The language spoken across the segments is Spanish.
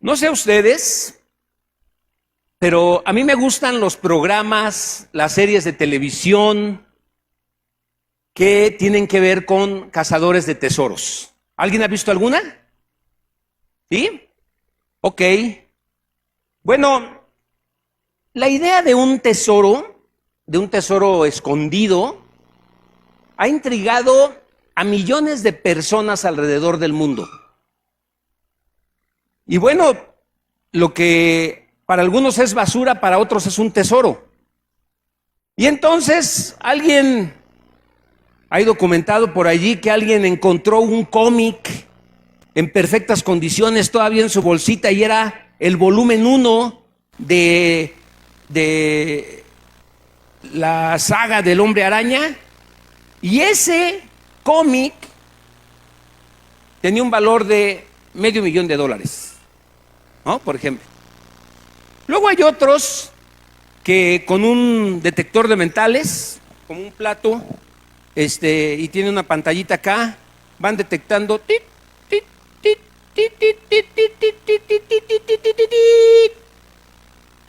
No sé a ustedes, pero a mí me gustan los programas, las series de televisión que tienen que ver con cazadores de tesoros. ¿Alguien ha visto alguna? ¿Sí? Ok. Bueno, la idea de un tesoro escondido, ha intrigado a millones de personas alrededor del mundo. Y bueno, lo que para algunos es basura, para otros es un tesoro. Y entonces hay documentado por allí que alguien encontró un cómic en perfectas condiciones, todavía en su bolsita, y era el volumen 1 de la saga del Hombre Araña. Y ese cómic tenía un valor de $500,000, ¿no? Por ejemplo. Luego hay otros que con un detector de metales, como un plato, y tiene una pantallita acá, van detectando tit, tit, tit, tit, tit, tit, tit, tit, tit, tit, tit, tit, tit, tit, tit.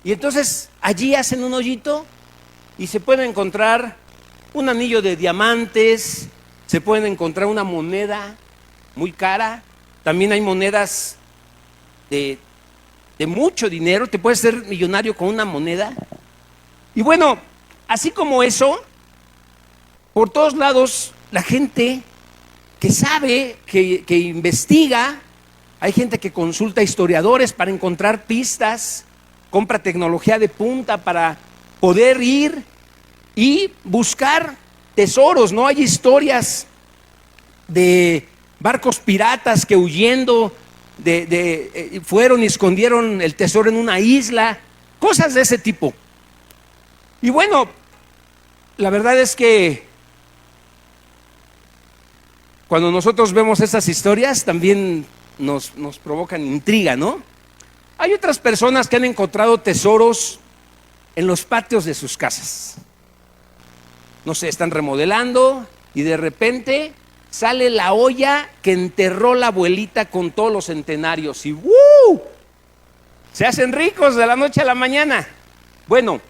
Y entonces allí hacen un hoyito y se puede encontrar un anillo de diamantes, se puede encontrar una moneda muy cara, también hay monedas de mucho dinero, te puedes ser millonario con una moneda. Y bueno, así como eso, por todos lados, la gente que sabe, que investiga, hay gente que consulta historiadores para encontrar pistas, compra tecnología de punta para poder ir y buscar tesoros, ¿no? Hay historias de barcos piratas que huyendo fueron y escondieron el tesoro en una isla, cosas de ese tipo. Y bueno, la verdad es que cuando nosotros vemos esas historias también nos provocan intriga, ¿no? Hay otras personas que han encontrado tesoros en los patios de sus casas. No sé, están remodelando y de repente sale la olla que enterró la abuelita con todos los centenarios y ¡uh! Se hacen ricos de la noche a la mañana. Bueno,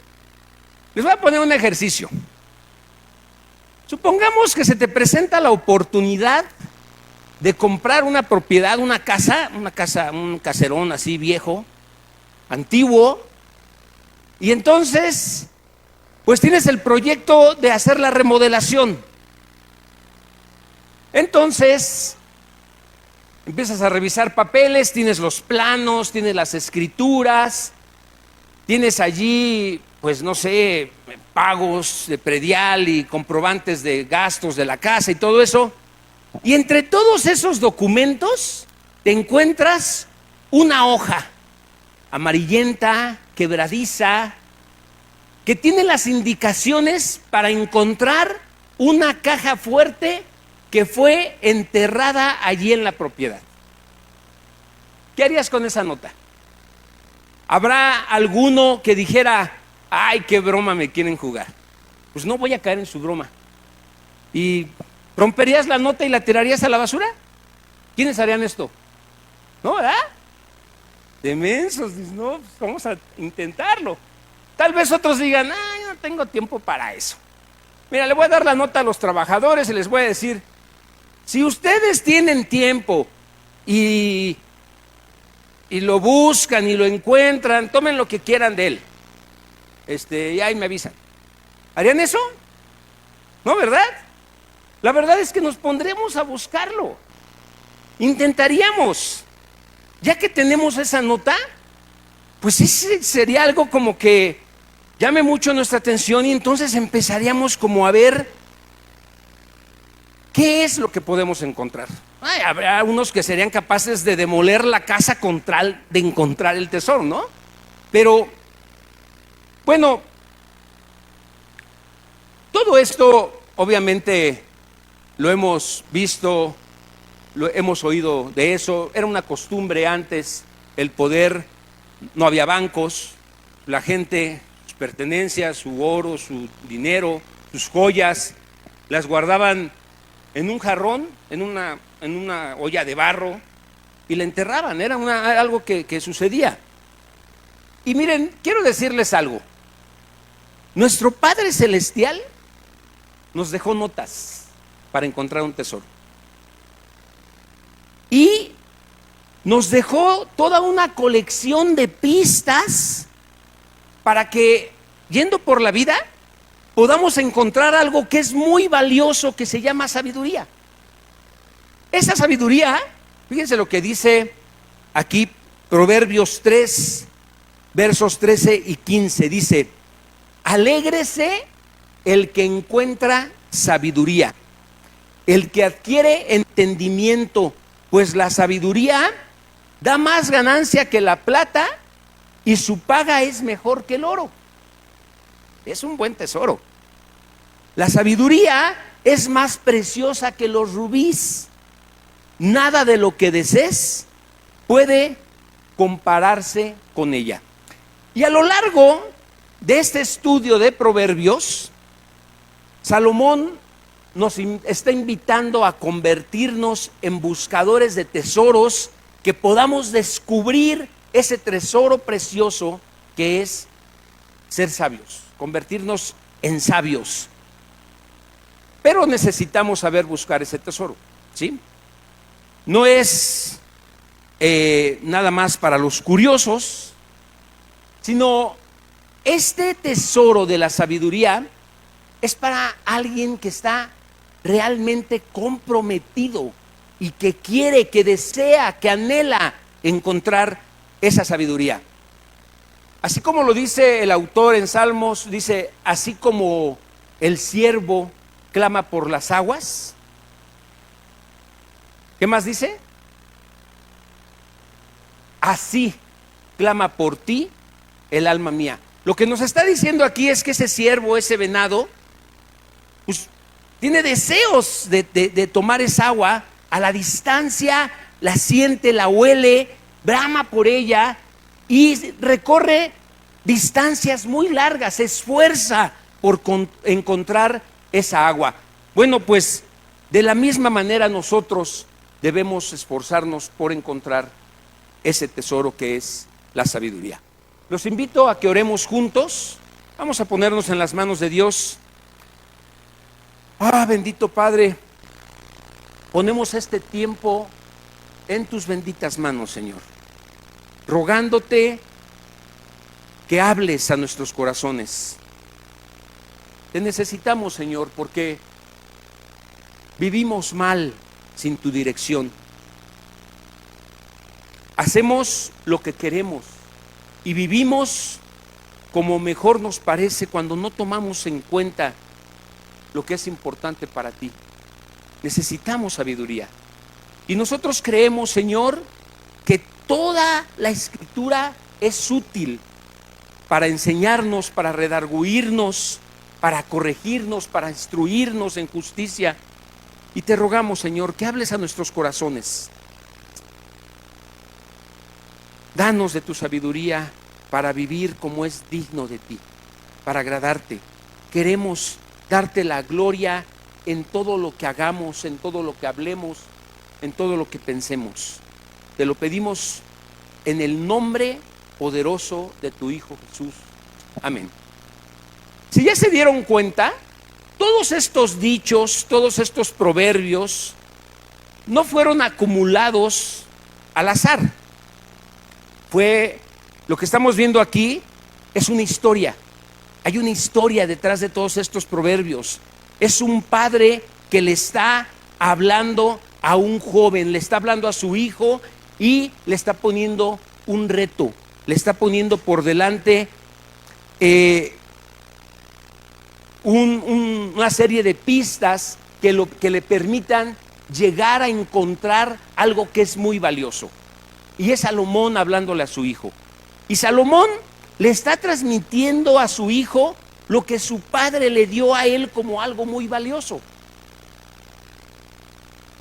les voy a poner un ejercicio. Supongamos que se te presenta la oportunidad de comprar una propiedad, una casa, un caserón así viejo, antiguo, y entonces, pues tienes el proyecto de hacer la remodelación. Entonces, empiezas a revisar papeles, tienes los planos, tienes las escrituras, tienes allí, pues no sé, pagos de predial y comprobantes de gastos de la casa y todo eso. Y entre todos esos documentos te encuentras una hoja amarillenta, quebradiza, que tiene las indicaciones para encontrar una caja fuerte que fue enterrada allí en la propiedad. ¿Qué harías con esa nota? ¿Habrá alguno que dijera, ay, qué broma me quieren jugar? Pues no voy a caer en su broma. ¿Y romperías la nota y la tirarías a la basura? ¿Quiénes harían esto? ¿No, verdad? De mensos, no, pues vamos a intentarlo. Tal vez otros digan, ay, no tengo tiempo para eso. Mira, le voy a dar la nota a los trabajadores y les voy a decir, si ustedes tienen tiempo y lo buscan y lo encuentran, tomen lo que quieran de él. Y ahí me avisan. ¿Harían eso? ¿No, verdad? La verdad es que nos pondremos a buscarlo. Intentaríamos. Ya que tenemos esa nota, pues ese sería algo como que llame mucho nuestra atención y entonces empezaríamos como a ver qué es lo que podemos encontrar. Habrá unos que serían capaces de demoler la casa con tal de encontrar el tesoro, ¿no? Pero, bueno, todo esto obviamente lo hemos visto, lo hemos oído de eso, era una costumbre antes, el poder, no había bancos, la gente, sus pertenencias, su oro, su dinero, sus joyas, las guardaban en un jarrón, en una olla de barro, y la enterraban, era algo que sucedía. Y miren, quiero decirles algo. Nuestro Padre Celestial nos dejó notas para encontrar un tesoro. Y nos dejó toda una colección de pistas para que, yendo por la vida, podamos encontrar algo que es muy valioso, que se llama sabiduría. Esa sabiduría, fíjense lo que dice aquí Proverbios 3, versos 13 y 15, dice: alégrese el que encuentra sabiduría, el que adquiere entendimiento, pues la sabiduría da más ganancia que la plata y su paga es mejor que el oro. Es un buen tesoro. La sabiduría es más preciosa que los rubíes. Nada de lo que desees puede compararse con ella. Y a lo largo de este estudio de Proverbios, Salomón nos está invitando a convertirnos en buscadores de tesoros, que podamos descubrir ese tesoro precioso que es ser sabios, convertirnos en sabios. Pero necesitamos saber buscar ese tesoro, ¿sí? No es nada más para los curiosos, sino este tesoro de la sabiduría es para alguien que está realmente comprometido y que quiere, que desea, que anhela encontrar esa sabiduría. Así como lo dice el autor en Salmos, dice: así como el siervo clama por las aguas. ¿Qué más dice? Así clama por ti el alma mía. Lo que nos está diciendo aquí es que ese siervo, ese venado, pues tiene deseos de tomar esa agua. A la distancia la siente, la huele, brama por ella y recorre distancias muy largas, se esfuerza por encontrar esa agua. Bueno, pues de la misma manera nosotros debemos esforzarnos por encontrar ese tesoro que es la sabiduría. Los invito a que oremos juntos. Vamos a ponernos en las manos de Dios. Bendito Padre, ponemos este tiempo en tus benditas manos, Señor, rogándote que hables a nuestros corazones. Te necesitamos, Señor, porque vivimos mal sin tu dirección. Hacemos lo que queremos y vivimos como mejor nos parece, cuando no tomamos en cuenta lo que es importante para ti. Necesitamos sabiduría. Y nosotros creemos, Señor, que toda la Escritura es útil para enseñarnos, para redarguirnos, para corregirnos, para instruirnos en justicia. Y te rogamos, Señor, que hables a nuestros corazones. Danos de tu sabiduría para vivir como es digno de ti, para agradarte. Queremos darte la gloria en todo lo que hagamos, en todo lo que hablemos, en todo lo que pensemos. Te lo pedimos en el nombre poderoso de tu Hijo Jesús. Amén. Si ya se dieron cuenta, todos estos dichos, todos estos proverbios no fueron acumulados al azar. Lo que estamos viendo aquí es una historia. Hay una historia detrás de todos estos proverbios. Es un padre que le está hablando a un joven, le está hablando a su hijo y le está poniendo un reto, le está poniendo por delante una serie de pistas que le permitan llegar a encontrar algo que es muy valioso. Y es Salomón hablándole a su hijo. Y Salomón le está transmitiendo a su hijo lo que su padre le dio a él como algo muy valioso.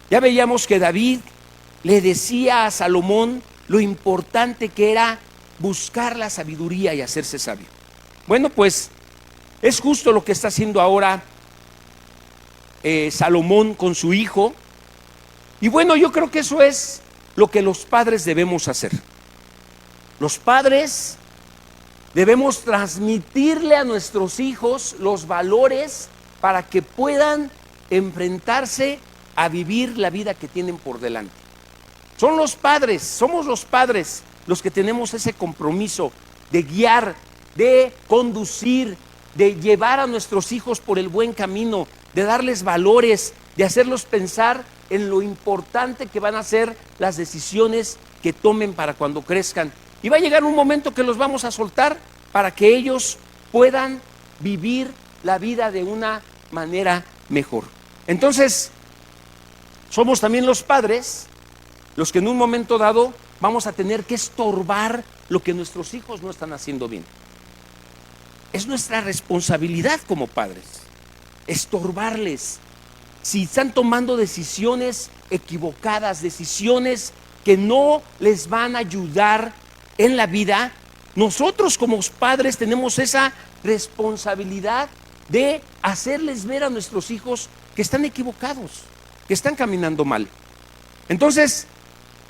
Ya veíamos que David le decía a Salomón lo importante que era buscar la sabiduría y hacerse sabio. Bueno, pues es justo lo que está haciendo ahora Salomón con su hijo. Y bueno, yo creo que eso es lo que los padres debemos hacer. Los padres debemos transmitirle a nuestros hijos los valores para que puedan enfrentarse a vivir la vida que tienen por delante. Son los padres, somos los padres los que tenemos ese compromiso de guiar, de conducir, de llevar a nuestros hijos por el buen camino, de darles valores, de hacerlos pensar en lo importante que van a ser las decisiones que tomen para cuando crezcan. Y va a llegar un momento que los vamos a soltar para que ellos puedan vivir la vida de una manera mejor. Entonces, somos también los padres los que en un momento dado vamos a tener que estorbar lo que nuestros hijos no están haciendo bien. Es nuestra responsabilidad como padres, estorbarles. Si están tomando decisiones equivocadas, decisiones que no les van a ayudar en la vida, nosotros como padres tenemos esa responsabilidad de hacerles ver a nuestros hijos que están equivocados, que están caminando mal. Entonces,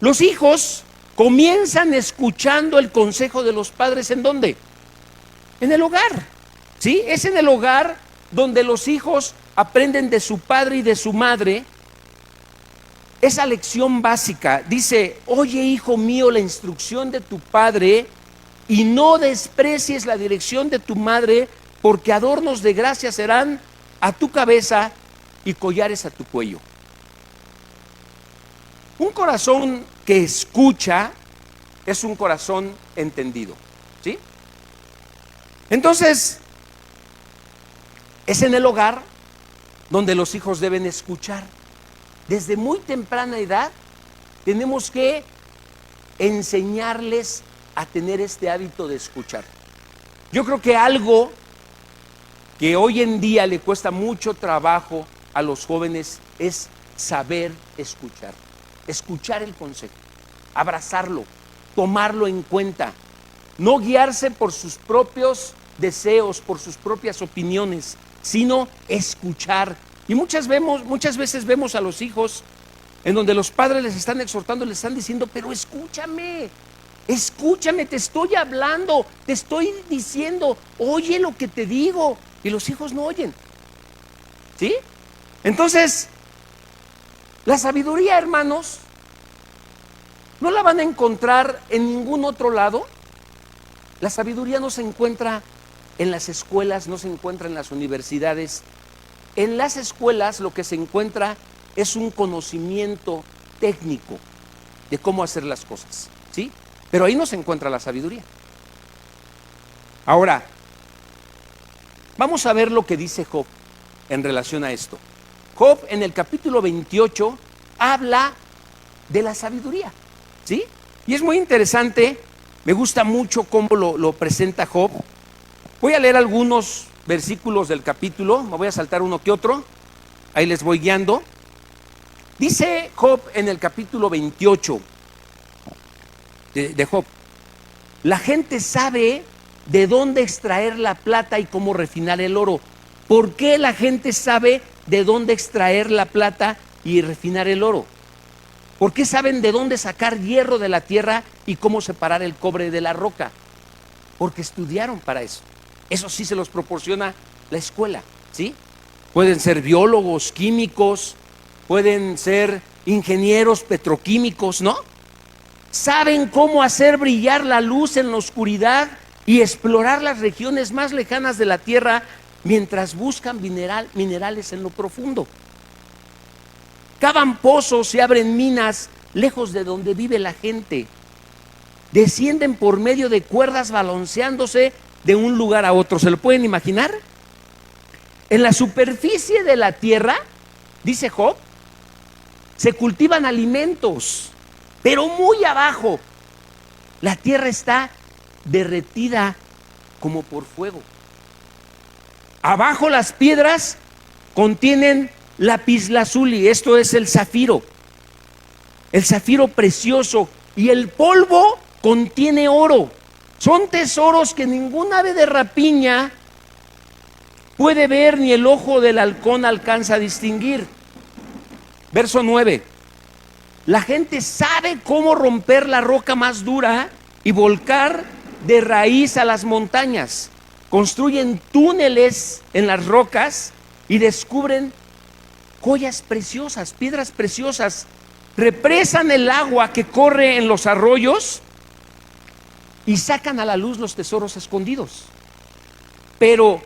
los hijos comienzan escuchando el consejo de los padres. ¿En dónde? En el hogar, ¿sí? Es en el hogar donde los hijos aprenden de su padre y de su madre esa lección básica. Dice: oye, hijo mío, la instrucción de tu padre y no desprecies la dirección de tu madre, porque adornos de gracia serán a tu cabeza y collares a tu cuello. Un corazón que escucha es un corazón entendido, ¿sí? Entonces, es en el hogar donde los hijos deben escuchar. Desde muy temprana edad tenemos que enseñarles a tener este hábito de escuchar. Yo creo que algo que hoy en día le cuesta mucho trabajo a los jóvenes es saber escuchar. Escuchar el consejo, abrazarlo, tomarlo en cuenta, no guiarse por sus propios deseos, por sus propias opiniones, sino escuchar. Y muchas veces vemos a los hijos en donde los padres les están exhortando, les están diciendo: pero escúchame, te estoy hablando, te estoy diciendo, oye lo que te digo. Y los hijos no oyen, ¿sí? Entonces, la sabiduría, hermanos, no la van a encontrar en ningún otro lado. La sabiduría no se encuentra en las escuelas, no se encuentra en las universidades. En las escuelas lo que se encuentra es un conocimiento técnico de cómo hacer las cosas, ¿sí? Pero ahí no se encuentra la sabiduría. Ahora, vamos a ver lo que dice Job en relación a esto. Job en el capítulo 28 habla de la sabiduría, ¿sí? Y es muy interesante, me gusta mucho cómo lo presenta Job. Voy a leer algunos versículos del capítulo, me voy a saltar uno que otro, ahí les voy guiando. Dice Job en el capítulo 28 de Job: la gente sabe de dónde extraer la plata y cómo refinar el oro. ¿Por qué la gente sabe de dónde extraer la plata y refinar el oro? ¿Por qué saben de dónde sacar hierro de la tierra y cómo separar el cobre de la roca? Porque estudiaron para eso. Eso sí se los proporciona la escuela, ¿sí? Pueden ser biólogos, químicos, pueden ser ingenieros petroquímicos, ¿no? Saben cómo hacer brillar la luz en la oscuridad y explorar las regiones más lejanas de la tierra mientras buscan minerales en lo profundo. Cavan pozos y abren minas lejos de donde vive la gente. Descienden por medio de cuerdas balanceándose de un lugar a otro. ¿Se lo pueden imaginar? En la superficie de la tierra, dice Job, se cultivan alimentos, pero muy abajo la tierra está derretida como por fuego. Abajo las piedras contienen lapislázuli, esto es el zafiro precioso, y el polvo contiene oro. Son tesoros que ningún ave de rapiña puede ver, ni el ojo del halcón alcanza a distinguir. Verso 9: La gente sabe cómo romper la roca más dura y volcar de raíz a las montañas. Construyen túneles en las rocas y descubren joyas preciosas, piedras preciosas. Represan el agua que corre en los arroyos y sacan a la luz los tesoros escondidos. Pero,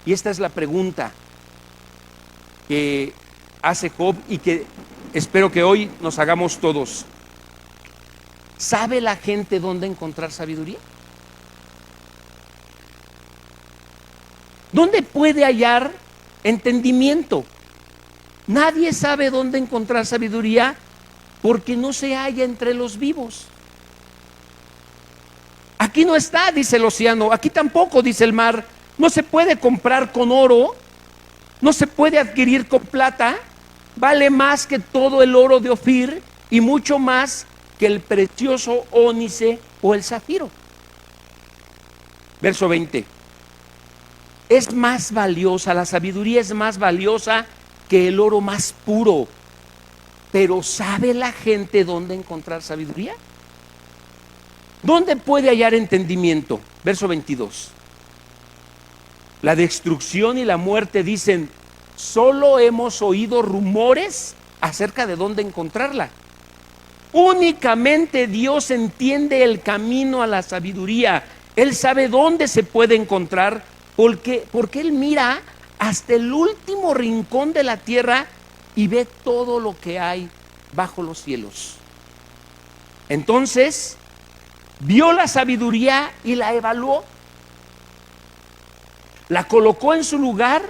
y esta es la pregunta que hace Job y que espero que hoy nos hagamos todos. ¿Sabe la gente dónde encontrar sabiduría? ¿Dónde puede hallar entendimiento? Nadie sabe dónde encontrar sabiduría porque no se halla entre los vivos. Aquí no está, dice el océano, aquí tampoco, dice el mar. No se puede comprar con oro, no se puede adquirir con plata. Vale más que todo el oro de Ofir y mucho más que el precioso ónice o el zafiro. Verso 20. Es más valiosa, la sabiduría es más valiosa que el oro más puro. Pero ¿sabe la gente dónde encontrar sabiduría? ¿Dónde puede hallar entendimiento? Verso 22. La destrucción y la muerte dicen, solo hemos oído rumores acerca de dónde encontrarla. Únicamente Dios entiende el camino a la sabiduría. Él sabe dónde se puede encontrar porque Él mira hasta el último rincón de la tierra y ve todo lo que hay bajo los cielos. Entonces, vio la sabiduría y la evaluó. La colocó en su lugar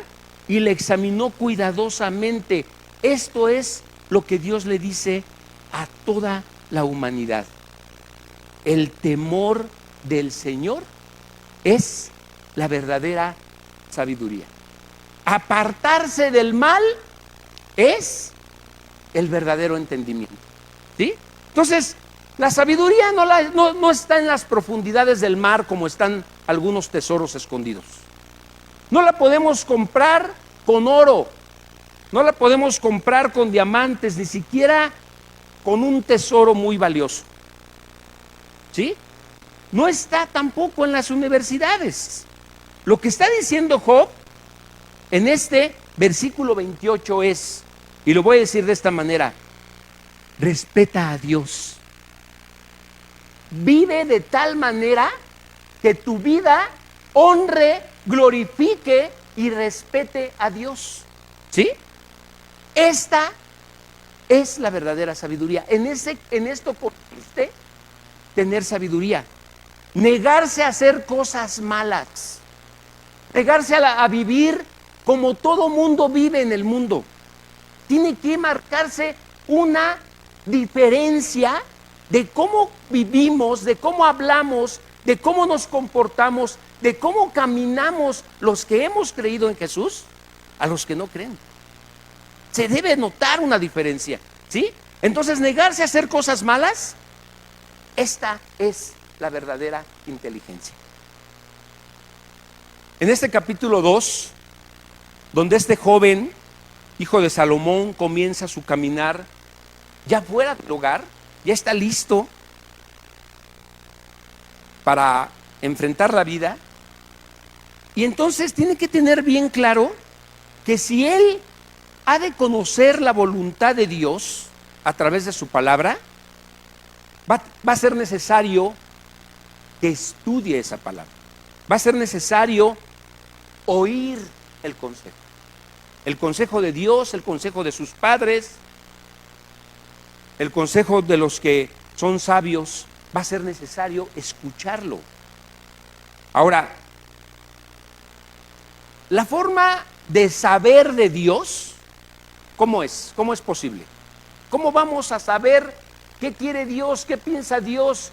y la examinó cuidadosamente. Esto es lo que Dios le dice a toda la humanidad. El temor del Señor es la verdadera sabiduría. Apartarse del mal es el verdadero entendimiento. ¿Sí? Entonces, la sabiduría no está en las profundidades del mar como están algunos tesoros escondidos. No la podemos comprar con oro, no la podemos comprar con diamantes, ni siquiera con un tesoro muy valioso. ¿Sí? No está tampoco en las universidades. Lo que está diciendo Job en este versículo 28 es, y lo voy a decir de esta manera, respeta a Dios. Vive de tal manera que tu vida honre, glorifique y respete a Dios. ¿Sí? Esta es la verdadera sabiduría. En esto consiste tener sabiduría. Negarse a hacer cosas malas. Negarse a vivir como todo mundo vive en el mundo. Tiene que marcarse una diferencia de cómo vivimos, de cómo hablamos, de cómo nos comportamos, de cómo caminamos los que hemos creído en Jesús a los que no creen. Se debe notar una diferencia, ¿sí? Entonces, negarse a hacer cosas malas, esta es la verdadera inteligencia. En este capítulo 2, donde este joven, hijo de Salomón, comienza su caminar ya fuera del hogar, ya está listo para enfrentar la vida, y entonces tiene que tener bien claro que si él ha de conocer la voluntad de Dios a través de su palabra, va a ser necesario que estudie esa palabra. Va a ser necesario oír el consejo de Dios, el consejo de sus padres, el consejo de los que son sabios. Va a ser necesario escucharlo. Ahora, la forma de saber de Dios, ¿cómo es? ¿Cómo es posible? ¿Cómo vamos a saber qué quiere Dios, qué piensa Dios,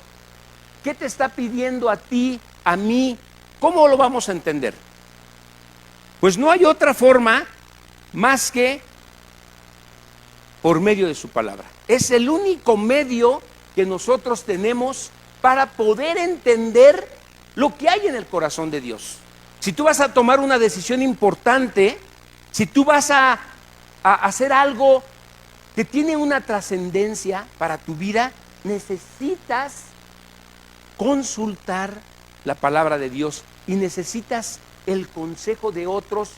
qué te está pidiendo a ti, a mí? ¿Cómo lo vamos a entender? Pues no hay otra forma más que por medio de su palabra. Es el único medio que nosotros tenemos para poder entender lo que hay en el corazón de Dios. Si tú vas a tomar una decisión importante, si tú vas a hacer algo que tiene una trascendencia para tu vida, necesitas consultar la palabra de Dios y necesitas el consejo de otros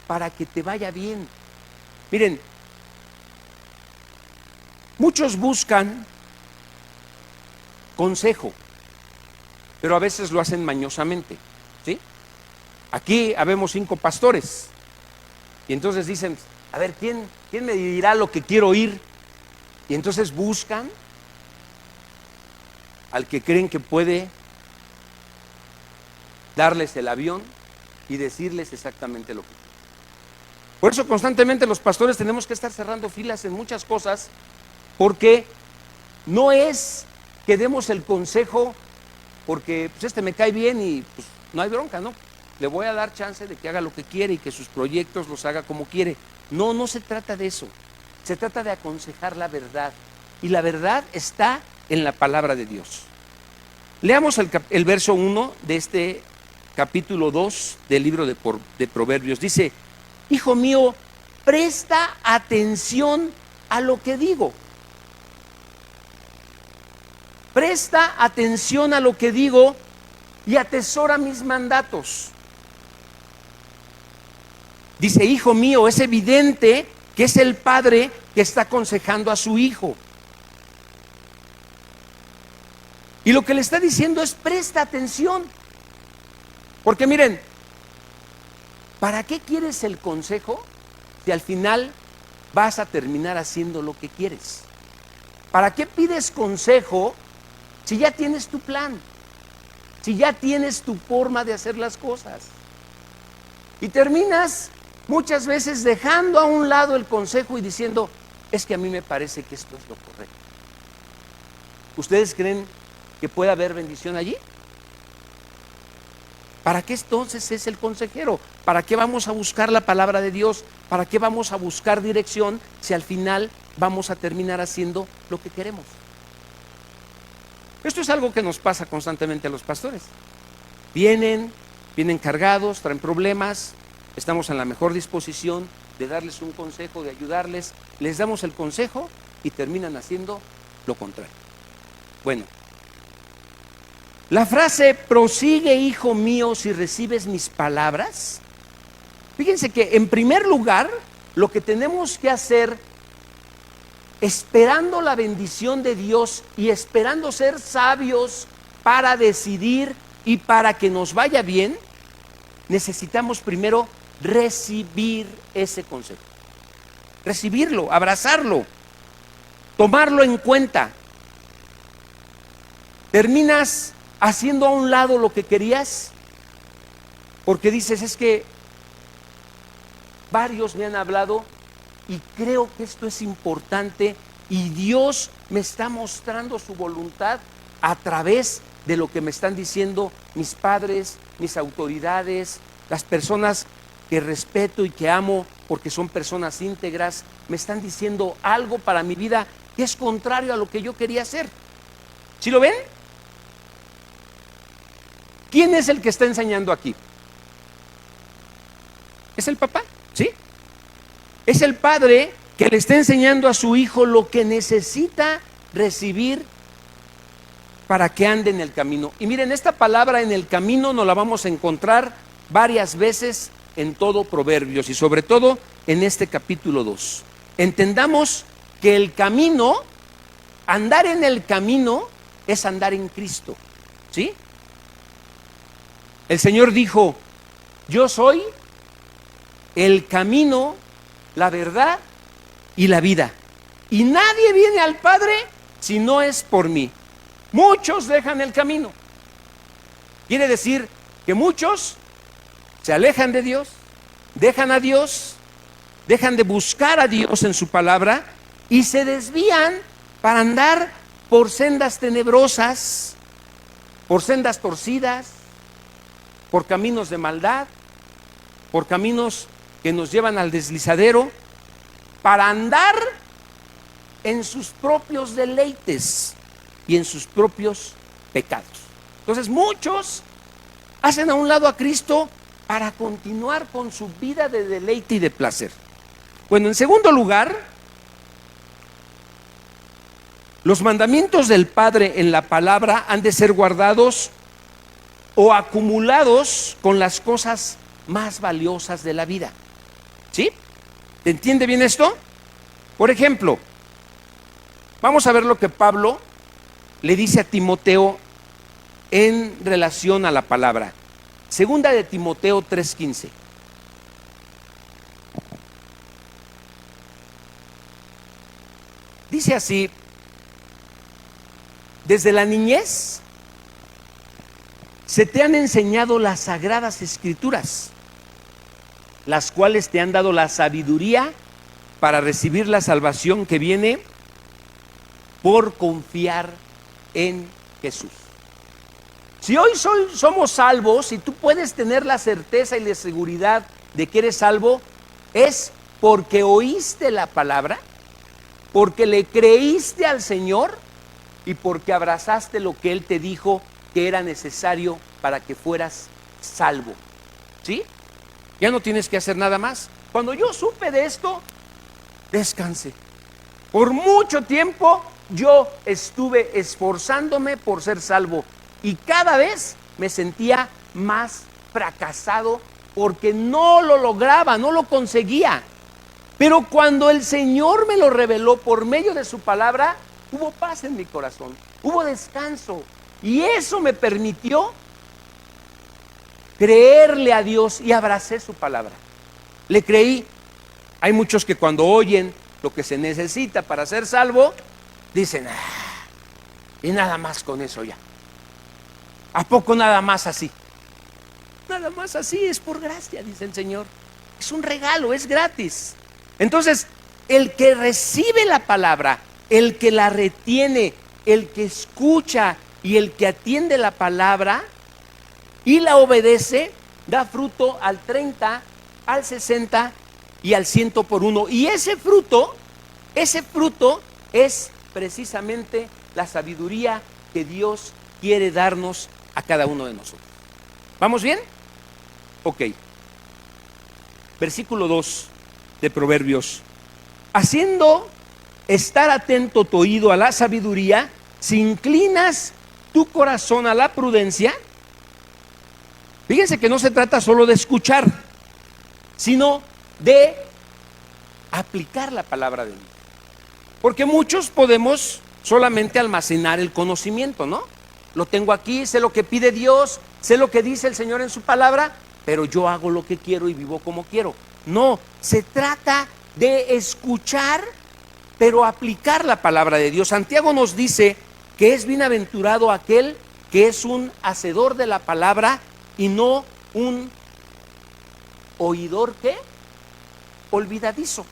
para que te vaya bien. Miren, muchos buscan consejo, pero a veces lo hacen mañosamente, ¿sí? Aquí habemos 5 pastores y entonces dicen, a ver, ¿quién me dirá lo que quiero oír? Y entonces buscan al que creen que puede darles el avión y decirles exactamente lo que quieren. Por eso constantemente los pastores tenemos que estar cerrando filas en muchas cosas, porque no es que demos el consejo porque pues me cae bien y pues no hay bronca, ¿no? Le voy a dar chance de que haga lo que quiere y que sus proyectos los haga como quiere. No, no se trata de eso. Se trata de aconsejar la verdad. Y la verdad está en la palabra de Dios. Leamos el verso 1 de este capítulo 2 del libro de Proverbios. Dice, hijo mío, presta atención a lo que digo. Presta atención a lo que digo y atesora mis mandatos. Dice, hijo mío, es evidente que es el padre que está aconsejando a su hijo. Y lo que le está diciendo es, presta atención. Porque miren, ¿para qué quieres el consejo si al final vas a terminar haciendo lo que quieres? ¿Para qué pides consejo si ya tienes tu plan? Si ya tienes tu forma de hacer las cosas. Y terminas muchas veces dejando a un lado el consejo y diciendo, es que a mí me parece que esto es lo correcto. ¿Ustedes creen que puede haber bendición allí? ¿Para qué entonces es el consejero? ¿Para qué vamos a buscar la palabra de Dios? ¿Para qué vamos a buscar dirección si al final vamos a terminar haciendo lo que queremos? Esto es algo que nos pasa constantemente a los pastores. Vienen cargados, traen problemas, estamos en la mejor disposición de darles un consejo, de ayudarles, les damos el consejo y terminan haciendo lo contrario. Bueno, la frase, prosigue, hijo mío, si recibes mis palabras. Fíjense que en primer lugar, lo que tenemos que hacer, esperando la bendición de Dios y esperando ser sabios para decidir y para que nos vaya bien, necesitamos primero recibir ese consejo. Recibirlo, abrazarlo, tomarlo en cuenta. Terminas haciendo a un lado lo que querías porque dices, es que varios me han hablado y creo que esto es importante y Dios me está mostrando su voluntad a través de lo que me están diciendo mis padres, mis autoridades, las personas que respeto y que amo porque son personas íntegras, me están diciendo algo para mi vida que es contrario a lo que yo quería hacer. ¿Sí lo ven? ¿Quién es el que está enseñando aquí? Es el papá, ¿sí? Es el padre que le está enseñando a su hijo lo que necesita recibir para que ande en el camino. Y miren, esta palabra en el camino nos la vamos a encontrar varias veces en todo Proverbios y sobre todo en este capítulo 2. Entendamos que el camino, andar en el camino es andar en Cristo, ¿sí? El Señor dijo, yo soy el camino, la verdad y la vida. Y nadie viene al Padre si no es por mí. Muchos dejan el camino. Quiere decir que muchos se alejan de Dios, dejan a Dios, dejan de buscar a Dios en su palabra y se desvían para andar por sendas tenebrosas, por sendas torcidas, por caminos de maldad, por caminos que nos llevan al deslizadero, para andar en sus propios deleites y en sus propios pecados. Entonces muchos hacen a un lado a Cristo para continuar con su vida de deleite y de placer. Bueno, en segundo lugar, Los mandamientos del Padre en la palabra han de ser guardados o acumulados con las cosas más valiosas de la vida. ¿Sí? ¿Te entiende bien esto? Por ejemplo, vamos a ver lo que Pablo le dice a Timoteo en relación a la palabra. Segunda de Timoteo 3:15. Dice así: desde la niñez se te han enseñado las sagradas escrituras, las cuales te han dado la sabiduría para recibir la salvación que viene por confiar en Jesús. Si hoy somos salvos y tú puedes tener la certeza y la seguridad de que eres salvo, es porque oíste la palabra, porque le creíste al Señor y porque abrazaste lo que Él te dijo que era necesario para que fueras salvo. ¿Sí? Ya no tienes que hacer nada más. Cuando yo supe de esto, descansé. Por mucho tiempo yo estuve esforzándome por ser salvo y cada vez me sentía más fracasado porque no lo lograba, no lo conseguía. Pero cuando el Señor me lo reveló por medio de su palabra, hubo paz en mi corazón, hubo descanso. Y eso me permitió creerle a Dios y abracé su palabra. Le creí. Hay muchos que cuando oyen lo que se necesita para ser salvo, dicen, y nada más con eso ya. ¿A poco nada más así? Nada más así, es por gracia, dice el Señor. Es un regalo, es gratis. Entonces, el que recibe la palabra, el que la retiene, el que escucha y el que atiende la palabra y la obedece, da fruto al 30, al 60 y al 100 por uno. Y ese fruto es precisamente la sabiduría que Dios quiere darnos a cada uno de nosotros. ¿Vamos bien? Ok. Versículo 2 de Proverbios. Haciendo estar atento tu oído a la sabiduría, si inclinas tu corazón a la prudencia. Fíjense que no se trata solo de escuchar, sino de aplicar la palabra de Dios. Porque muchos podemos solamente almacenar el conocimiento, ¿no? Lo tengo aquí, sé lo que pide Dios, sé lo que dice el Señor en su palabra, pero yo hago lo que quiero y vivo como quiero. No, se trata de escuchar, pero aplicar la palabra de Dios. Santiago nos dice que es bienaventurado aquel que es un hacedor de la palabra y no un oidor, ¿qué? Olvidadizo.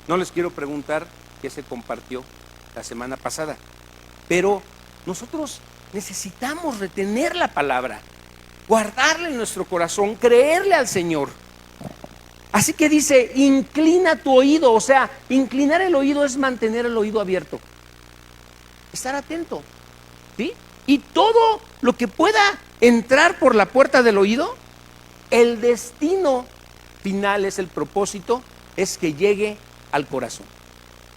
No les quiero preguntar qué se compartió la semana pasada, pero nosotros necesitamos retener la palabra, guardarla en nuestro corazón, creerle al Señor. Así que dice, inclina tu oído, o sea, inclinar el oído es mantener el oído abierto, estar atento, ¿sí? Y todo lo que pueda entrar por la puerta del oído, el destino final es el propósito, es que llegue al corazón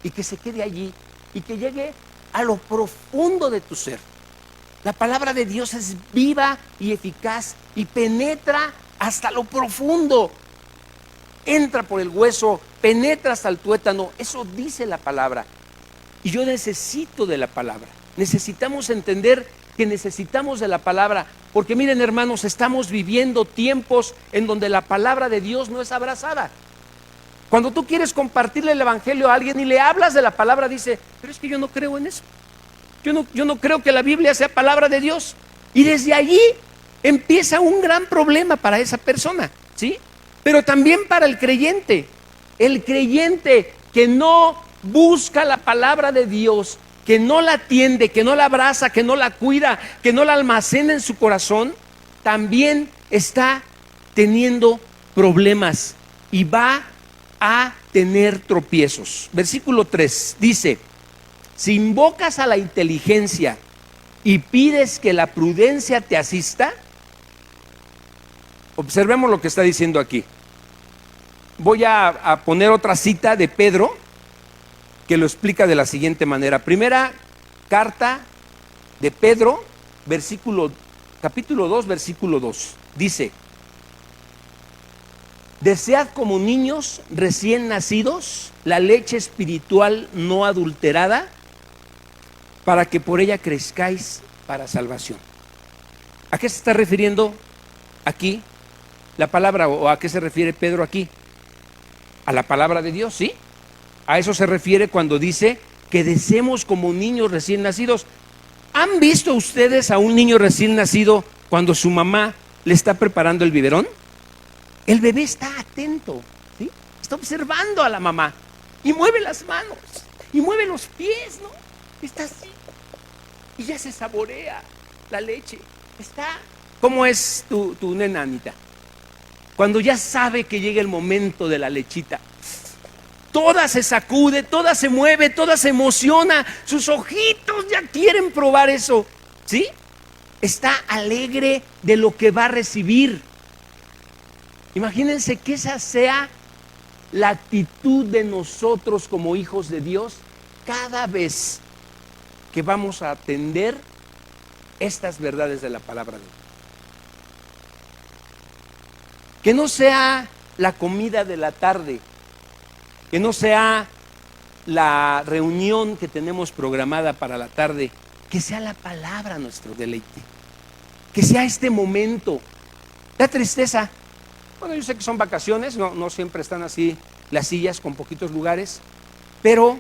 y que se quede allí y que llegue a lo profundo de tu ser. La palabra de Dios es viva y eficaz y penetra hasta lo profundo. Entra por el hueso, penetra hasta el tuétano. Eso dice la palabra. Y yo necesito de la palabra. Necesitamos entender que necesitamos de la palabra. Porque miren, hermanos, estamos viviendo tiempos en donde la palabra de Dios no es abrazada. Cuando tú quieres compartirle el evangelio a alguien y le hablas de la palabra, dice, pero es que yo no creo en eso. Yo no creo que la Biblia sea palabra de Dios. Y desde allí empieza un gran problema para esa persona, ¿sí? Pero también para el creyente que no busca la palabra de Dios, que no la atiende, que no la abraza, que no la cuida, que no la almacena en su corazón, también está teniendo problemas y va a tener tropiezos. Versículo 3 dice, si invocas a la inteligencia y pides que la prudencia te asista, observemos lo que está diciendo aquí. Voy a poner otra cita de Pedro, que lo explica de la siguiente manera. Primera carta de Pedro, capítulo 2, versículo 2. Dice: desead como niños recién nacidos la leche espiritual no adulterada, para que por ella crezcáis para salvación. ¿A qué se está refiriendo aquí la palabra, o a qué se refiere Pedro aquí? A la palabra de Dios, ¿sí? A eso se refiere cuando dice que deseemos como niños recién nacidos. ¿Han visto ustedes a un niño recién nacido cuando su mamá le está preparando el biberón? El bebé está atento, ¿sí? Está observando a la mamá y mueve las manos y mueve los pies, ¿no? Está así y ya se saborea la leche. ¿Cómo es tu nena, Anita? Cuando ya sabe que llega el momento de la lechita, toda se sacude, toda se mueve, toda se emociona, sus ojitos ya quieren probar eso, ¿sí? Está alegre de lo que va a recibir. Imagínense que esa sea la actitud de nosotros como hijos de Dios cada vez que vamos a atender estas verdades de la palabra de Dios. Que no sea la comida de la tarde, que no sea la reunión que tenemos programada para la tarde, que sea la palabra nuestro deleite, que sea este momento. Da tristeza. Bueno, yo sé que son vacaciones, no siempre están así las sillas con poquitos lugares, pero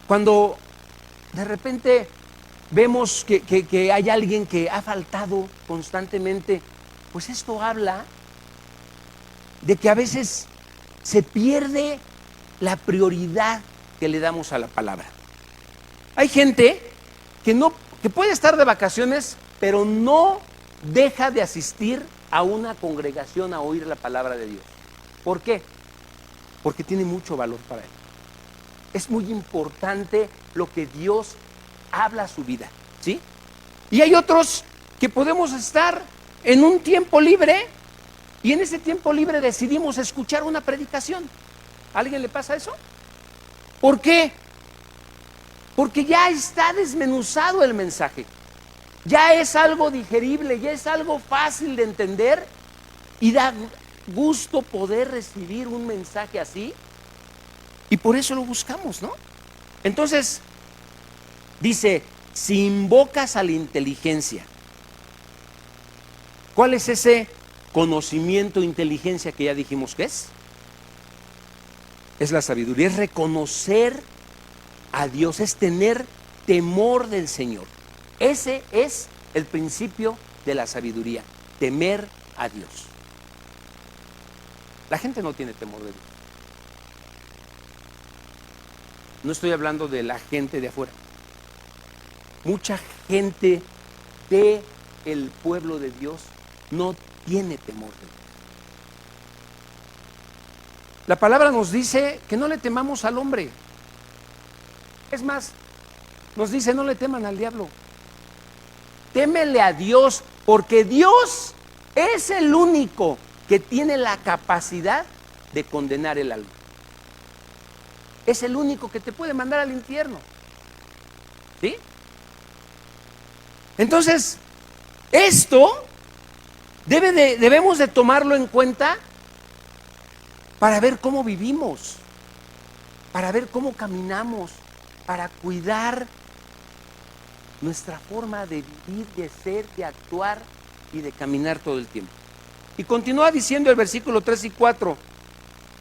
cuando de repente vemos que hay alguien que ha faltado constantemente, pues esto habla de que a veces se pierde la prioridad que le damos a la palabra. Hay gente que puede estar de vacaciones, pero no deja de asistir a una congregación a oír la palabra de Dios. ¿Por qué? Porque tiene mucho valor para él. Es muy importante lo que Dios habla a su vida, ¿sí? Y hay otros que podemos estar en un tiempo libre y en ese tiempo libre decidimos escuchar una predicación. ¿A alguien le pasa eso? ¿Por qué? Porque ya está desmenuzado el mensaje. Ya es algo digerible, ya es algo fácil de entender y da gusto poder recibir un mensaje así y por eso lo buscamos, ¿no? Entonces, dice, si invocas a la inteligencia, ¿cuál es ese conocimiento, inteligencia que ya dijimos que es? Es la sabiduría, es reconocer a Dios, es tener temor del Señor. Ese es el principio de la sabiduría, temer a Dios. La gente no tiene temor de Dios. No estoy hablando de la gente de afuera. Mucha gente del pueblo de Dios no tiene temor de Dios. La palabra nos dice que no le temamos al hombre. Es más, nos dice no le teman al diablo. Témele a Dios, porque Dios es el único que tiene la capacidad de condenar el alma. Es el único que te puede mandar al infierno. ¿Sí? Entonces, esto debemos de tomarlo en cuenta para ver cómo vivimos, para ver cómo caminamos, para cuidar nuestra forma de vivir, de ser, de actuar y de caminar todo el tiempo. Y continúa diciendo el versículo 3 y 4,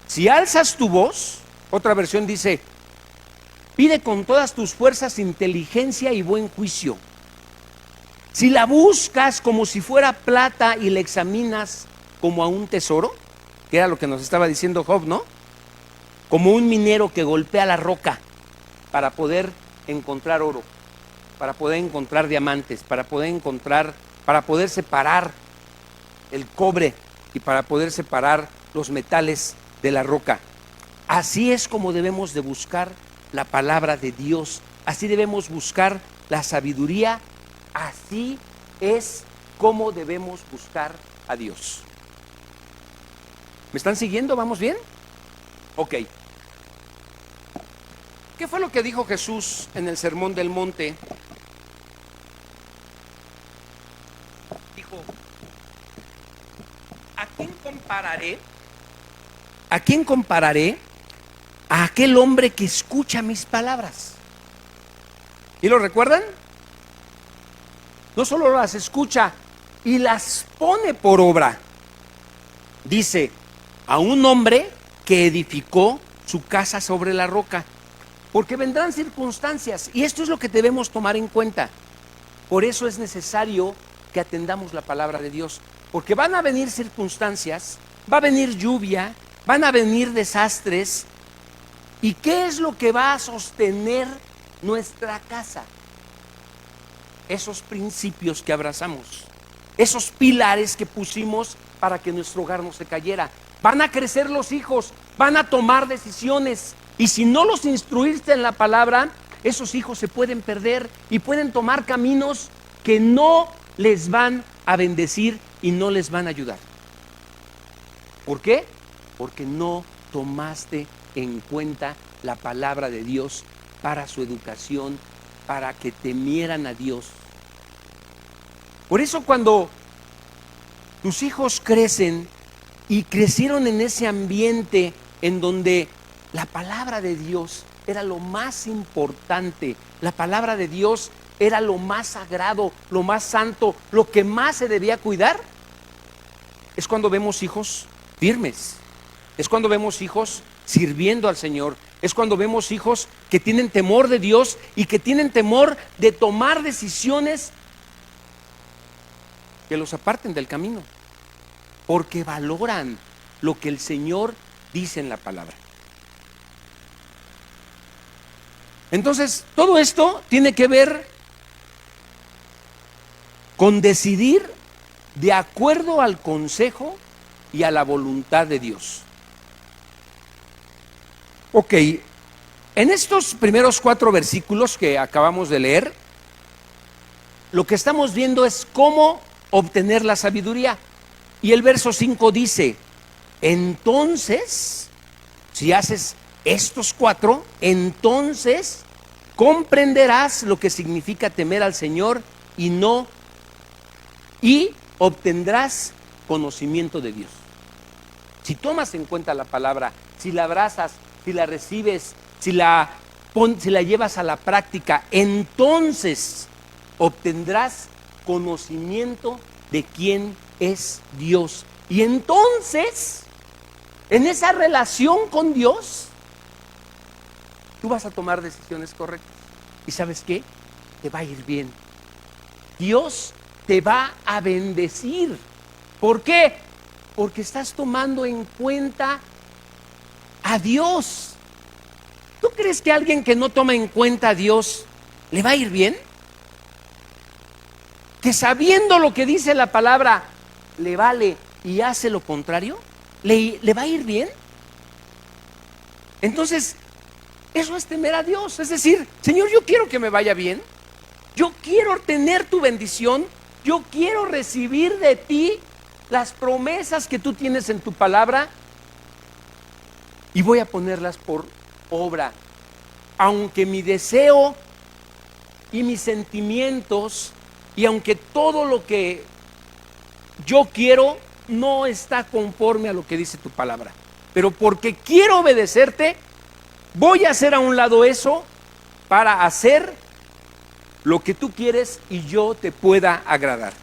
si alzas tu voz, otra versión dice, pide con todas tus fuerzas inteligencia y buen juicio. Si la buscas como si fuera plata y la examinas como a un tesoro, que era lo que nos estaba diciendo Job, ¿no? Como un minero que golpea la roca para poder encontrar oro, para poder encontrar diamantes, para poder separar el cobre y para poder separar los metales de la roca. Así es como debemos de buscar la palabra de Dios, así debemos buscar la sabiduría, así es como debemos buscar a Dios. ¿Me están siguiendo? ¿Vamos bien? Ok. ¿Qué fue lo que dijo Jesús en el Sermón del Monte? Dijo, ¿a quién compararé? ¿A quién compararé? A aquel hombre que escucha mis palabras. ¿Y lo recuerdan? No solo las escucha y las pone por obra. Dice, a un hombre que edificó su casa sobre la roca. Porque vendrán circunstancias y esto es lo que debemos tomar en cuenta. Por eso es necesario que atendamos la palabra de Dios. Porque van a venir circunstancias, va a venir lluvia, van a venir desastres. ¿Y qué es lo que va a sostener nuestra casa? Esos principios que abrazamos, esos pilares que pusimos para que nuestro hogar no se cayera. Van a crecer los hijos, van a tomar decisiones. Y si no los instruiste en la palabra, esos hijos se pueden perder y pueden tomar caminos que no les van a bendecir y no les van a ayudar. ¿Por qué? Porque no tomaste en cuenta la palabra de Dios para su educación, para que temieran a Dios. Por eso cuando tus hijos crecen y crecieron en ese ambiente en donde la palabra de Dios era lo más importante, la palabra de Dios era lo más sagrado, lo más santo, lo que más se debía cuidar, es cuando vemos hijos firmes, es cuando vemos hijos sirviendo al Señor, es cuando vemos hijos que tienen temor de Dios y que tienen temor de tomar decisiones que los aparten del camino, porque valoran lo que el Señor dice en la palabra. Entonces, todo esto tiene que ver con decidir de acuerdo al consejo y a la voluntad de Dios. Ok, en estos primeros 4 versículos que acabamos de leer, lo que estamos viendo es cómo obtener la sabiduría. Y el verso 5 dice, entonces, si haces estos 4, entonces comprenderás lo que significa temer al Señor y obtendrás conocimiento de Dios. Si tomas en cuenta la palabra, si la abrazas, si la recibes, si la llevas a la práctica, entonces obtendrás conocimiento de quién es Dios. Y entonces, en esa relación con Dios, tú vas a tomar decisiones correctas. ¿Y sabes qué? Te va a ir bien. Dios te va a bendecir. ¿Por qué? Porque estás tomando en cuenta a Dios. ¿Tú crees que alguien que no toma en cuenta a Dios le va a ir bien? Que sabiendo lo que dice la palabra le vale y hace lo contrario, ¿le va a ir bien? Entonces, eso es temer a Dios. Es decir, Señor, yo quiero que me vaya bien, yo quiero tener tu bendición, yo quiero recibir de ti las promesas que tú tienes en tu palabra y voy a ponerlas por obra, aunque mi deseo y mis sentimientos y aunque todo lo que yo quiero no está conforme a lo que dice tu palabra, pero porque quiero obedecerte, voy a hacer a un lado eso para hacer lo que tú quieres y yo te pueda agradar.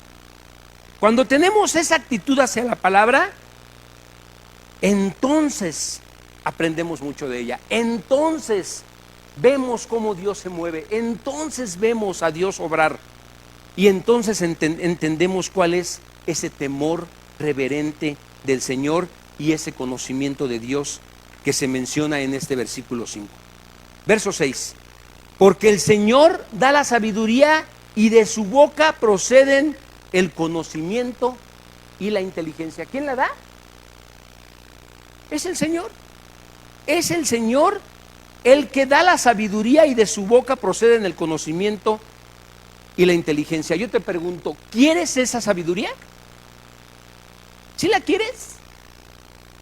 Cuando tenemos esa actitud hacia la palabra, entonces aprendemos mucho de ella. Entonces vemos cómo Dios se mueve. Entonces vemos a Dios obrar. Y entonces entendemos cuál es ese temor reverente del Señor y ese conocimiento de Dios que se menciona en este versículo 5. Verso 6. Porque el Señor da la sabiduría y de su boca proceden el conocimiento y la inteligencia. ¿Quién la da? Es el Señor. Es el Señor el que da la sabiduría y de su boca proceden el conocimiento y la inteligencia. Yo te pregunto, ¿quieres esa sabiduría? ¿Sí la quieres?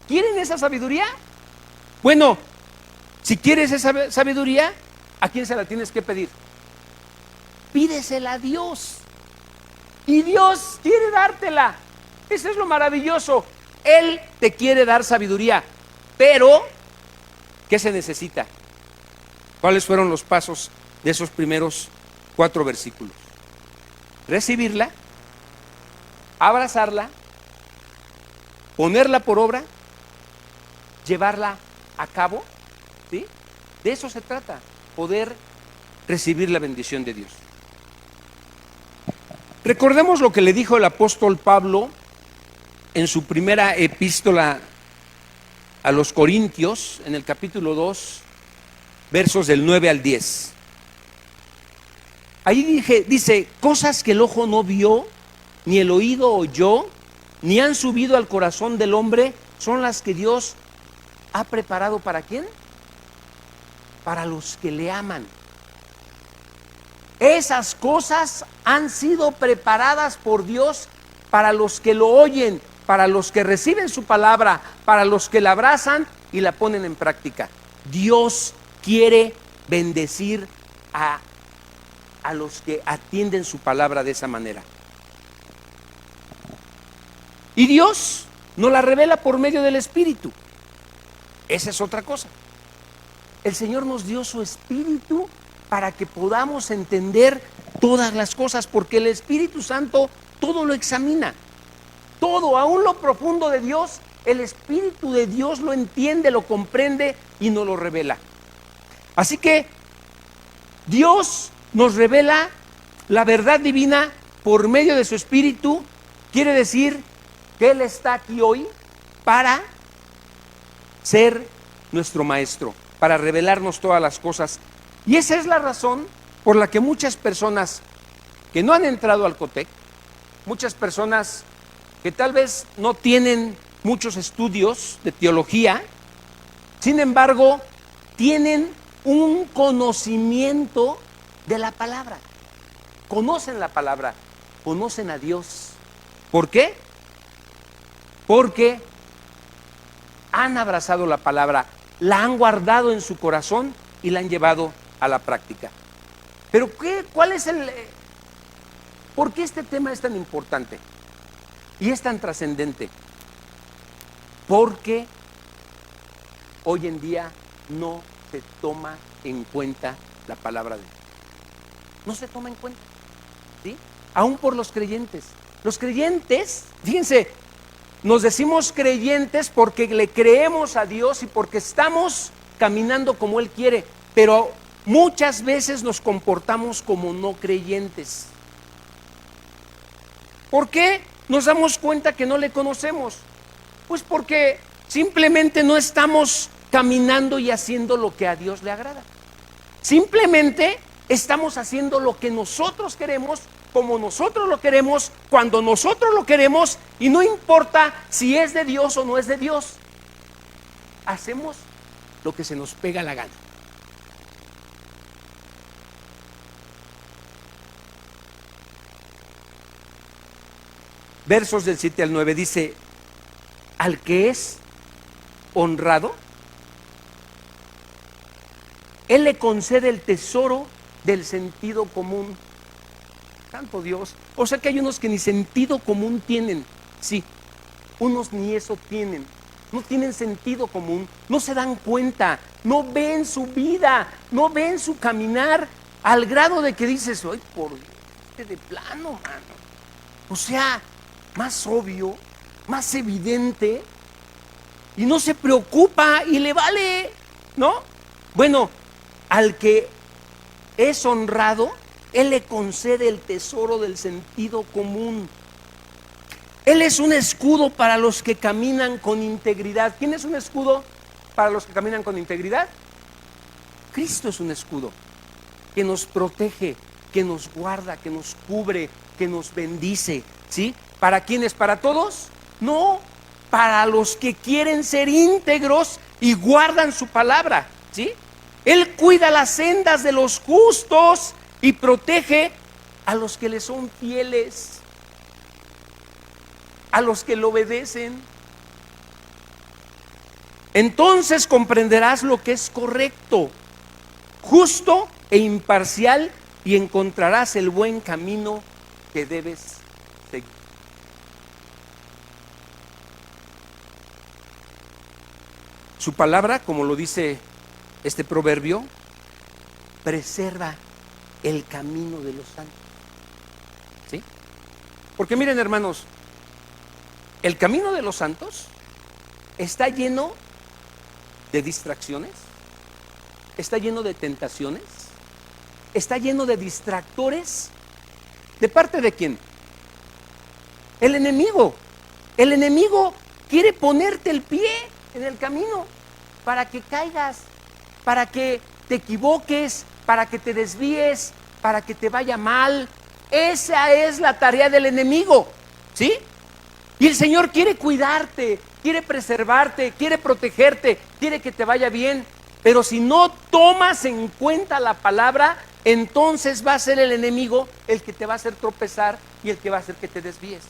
¿Quieren esa sabiduría? Bueno, Si quieres esa sabiduría, ¿a quién se la tienes que pedir? Pídesela a Dios. Y Dios quiere dártela. Eso es lo maravilloso. Él te quiere dar sabiduría. Pero, ¿qué se necesita? ¿Cuáles fueron los pasos de esos primeros 4 versículos? Recibirla, abrazarla, ponerla por obra, llevarla a cabo, ¿sí? De eso se trata, poder recibir la bendición de Dios. Recordemos lo que le dijo el apóstol Pablo en su primera epístola a los Corintios, en el capítulo 2, versos del 9 al 10. Ahí dice, cosas que el ojo no vio, ni el oído oyó, ni han subido al corazón del hombre, son las que Dios ha preparado ¿para quién? Para los que le aman. Esas cosas han sido preparadas por Dios para los que lo oyen, para los que reciben su palabra, para los que la abrazan y la ponen en práctica. Dios quiere bendecir a los que atienden su palabra de esa manera. Y Dios nos la revela por medio del Espíritu. Esa es otra cosa. El Señor nos dio su Espíritu para que podamos entender todas las cosas, porque el Espíritu Santo todo lo examina. Todo, aún lo profundo de Dios, el Espíritu de Dios lo entiende, lo comprende y nos lo revela. Así que Dios nos revela la verdad divina por medio de su Espíritu. Quiere decir que Él está aquí hoy para ser nuestro maestro, para revelarnos todas las cosas. Y esa es la razón por la que muchas personas que no han entrado al COTEC, muchas personas que tal vez no tienen muchos estudios de teología, sin embargo, tienen un conocimiento de la palabra. Conocen la palabra, conocen a Dios. ¿Por qué? Porque han abrazado la palabra, la han guardado en su corazón y la han llevado a la práctica. Pero ¿cuál es por qué este tema es tan importante y es tan trascendente? Porque hoy en día no se toma en cuenta la palabra de Dios. No se toma en cuenta, ¿sí? Aún por los creyentes. Los creyentes, fíjense, nos decimos creyentes porque le creemos a Dios y porque estamos caminando como Él quiere, pero muchas veces nos comportamos como no creyentes. ¿Por qué nos damos cuenta que no le conocemos? Pues porque simplemente no estamos caminando y haciendo lo que a Dios le agrada. Simplemente estamos haciendo lo que nosotros queremos, como nosotros lo queremos, cuando nosotros lo queremos, y no importa si es de Dios o no es de Dios. Hacemos lo que se nos pega la gana. Versos del 7 al 9 dice, al que es honrado, Él le concede el tesoro del sentido común. Santo Dios. O sea que hay unos que ni sentido común tienen. Sí, unos ni eso tienen. No tienen sentido común, no se dan cuenta, no ven su vida, no ven su caminar, al grado de que dices, ay, por de plano, mano. O sea, más obvio, más evidente, y no se preocupa y le vale, ¿no? Bueno, al que es honrado, Él le concede el tesoro del sentido común. Él es un escudo para los que caminan con integridad. ¿Quién es un escudo para los que caminan con integridad? Cristo es un escudo que nos protege, que nos guarda, que nos cubre, que nos bendice, ¿sí? ¿Para quiénes? ¿Para todos? No, para los que quieren ser íntegros y guardan su palabra, ¿sí? Él cuida las sendas de los justos y protege a los que le son fieles, a los que le obedecen. Entonces comprenderás lo que es correcto, justo e imparcial, y encontrarás el buen camino que debes seguir. Su palabra, como lo dice este proverbio, preserva el camino de los santos. ¿Sí? Porque miren, hermanos, el camino de los santos está lleno de distracciones, está lleno de tentaciones, está lleno de distractores. ¿De parte de quién? El enemigo. El enemigo quiere ponerte el pie en el camino para que caigas, para que te equivoques, para que te desvíes, para que te vaya mal. Esa es la tarea del enemigo, ¿sí? Y el Señor quiere cuidarte, quiere preservarte, quiere protegerte, quiere que te vaya bien. Pero si no tomas en cuenta la palabra, entonces va a ser el enemigo el que te va a hacer tropezar y el que va a hacer que te desvíes.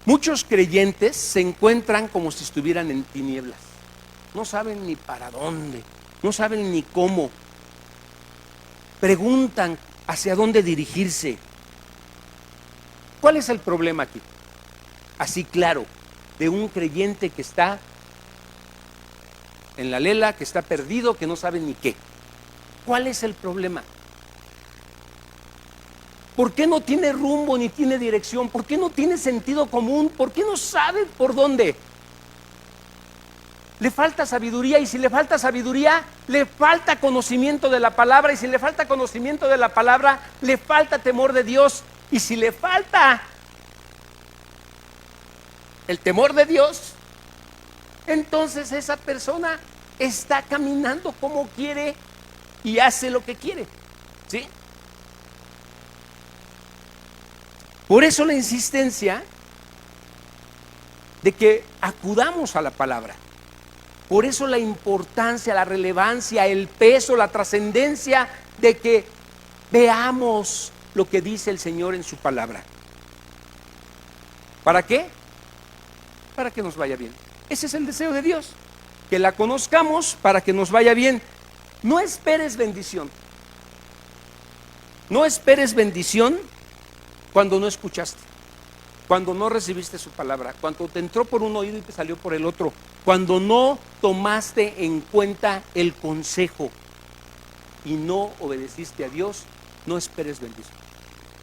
Muchos creyentes se encuentran como si estuvieran en tinieblas. No saben ni para dónde, no saben ni cómo. Preguntan hacia dónde dirigirse. ¿Cuál es el problema aquí? Así claro, de un creyente que está en la lela, que está perdido, que no sabe ni qué. ¿Cuál es el problema? ¿Por qué no tiene rumbo ni tiene dirección? ¿Por qué no tiene sentido común? ¿Por qué no sabe por dónde? Le falta sabiduría, y si le falta sabiduría, le falta conocimiento de la palabra, y si le falta conocimiento de la palabra, le falta temor de Dios, y si le falta el temor de Dios, entonces esa persona está caminando como quiere y hace lo que quiere, ¿sí? Por eso la insistencia de que acudamos a la palabra. Por eso la importancia, la relevancia, el peso, la trascendencia de que veamos lo que dice el Señor en su palabra. ¿Para qué? Para que nos vaya bien. Ese es el deseo de Dios, que la conozcamos para que nos vaya bien. No esperes bendición. No esperes bendición cuando no escuchaste, cuando no recibiste su palabra, cuando te entró por un oído y te salió por el otro, cuando no tomaste en cuenta el consejo y no obedeciste a Dios. No esperes bendición,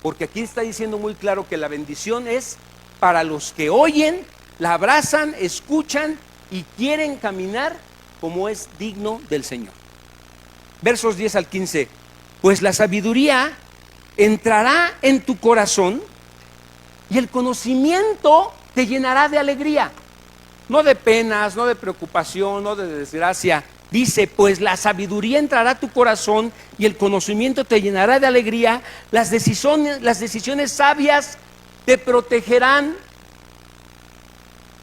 porque aquí está diciendo muy claro que la bendición es para los que oyen, la abrazan, escuchan y quieren caminar como es digno del Señor. Versos 10 al 15. Pues la sabiduría entrará en tu corazón y el conocimiento te llenará de alegría. No de penas, no de preocupación, no de desgracia. Dice, pues la sabiduría entrará a tu corazón y el conocimiento te llenará de alegría. Las decisiones sabias te protegerán.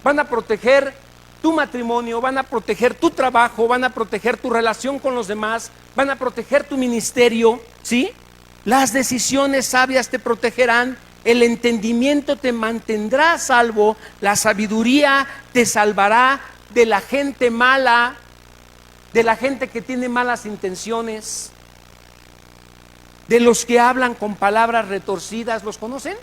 Van a proteger tu matrimonio, van a proteger tu trabajo, van a proteger tu relación con los demás, van a proteger tu ministerio, ¿sí? Las decisiones sabias te protegerán, el entendimiento te mantendrá a salvo, la sabiduría te salvará de la gente mala, de la gente que tiene malas intenciones, de los que hablan con palabras retorcidas. ¿Los conocen?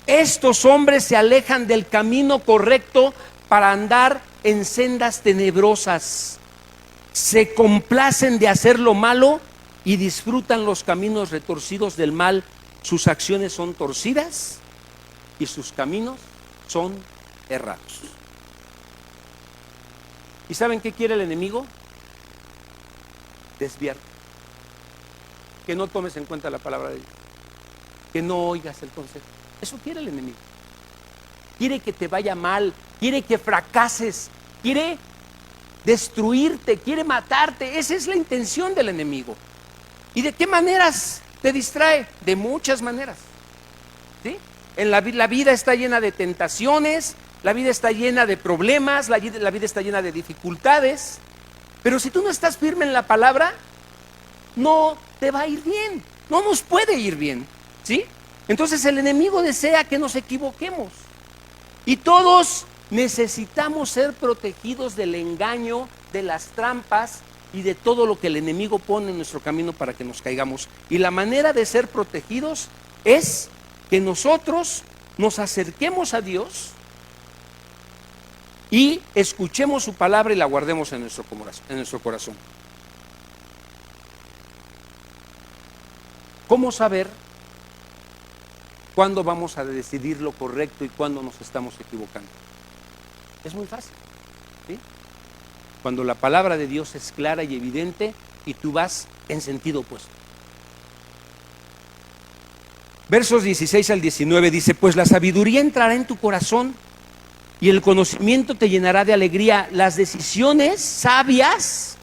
Estos hombres se alejan del camino correcto para andar en sendas tenebrosas. Se complacen de hacer lo malo y disfrutan los caminos retorcidos del mal. Sus acciones son torcidas y sus caminos son errados. ¿Y saben qué quiere el enemigo? Desviarte. Que no tomes en cuenta la palabra de Dios, que no oigas el consejo. Eso quiere el enemigo. Quiere que te vaya mal, quiere que fracases, quiere destruirte, quiere matarte. Esa es la intención del enemigo. ¿Y de qué maneras te distrae? De muchas maneras, ¿sí? La vida está llena de tentaciones, la vida está llena de problemas, la vida está llena de dificultades. Pero si tú no estás firme en la palabra, no te va a ir bien, no nos puede ir bien, ¿sí? Entonces el enemigo desea que nos equivoquemos. Y todos necesitamos ser protegidos del engaño, de las trampas y de todo lo que el enemigo pone en nuestro camino para que nos caigamos. Y la manera de ser protegidos es que nosotros nos acerquemos a Dios y escuchemos su palabra y la guardemos en nuestro corazón. ¿Cómo saber cuándo vamos a decidir lo correcto y cuándo nos estamos equivocando? Es muy fácil, ¿sí? Cuando la palabra de Dios es clara y evidente y tú vas en sentido opuesto. Versos 16 al 19 dice: pues la sabiduría entrará en tu corazón y el conocimiento te llenará de alegría. Las decisiones sabias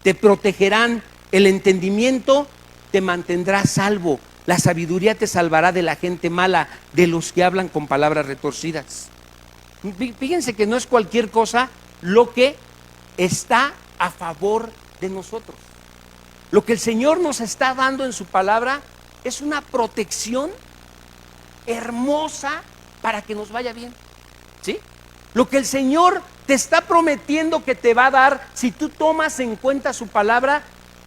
te protegerán, el entendimiento te mantendrá salvo. La sabiduría te salvará de la gente mala, de los que hablan con palabras retorcidas. Fíjense que no es cualquier cosa lo que está a favor de nosotros. Lo que el Señor nos está dando en su palabra es una protección hermosa para que nos vaya bien, ¿sí? Lo que el Señor te está prometiendo que te va a dar, si tú tomas en cuenta su palabra,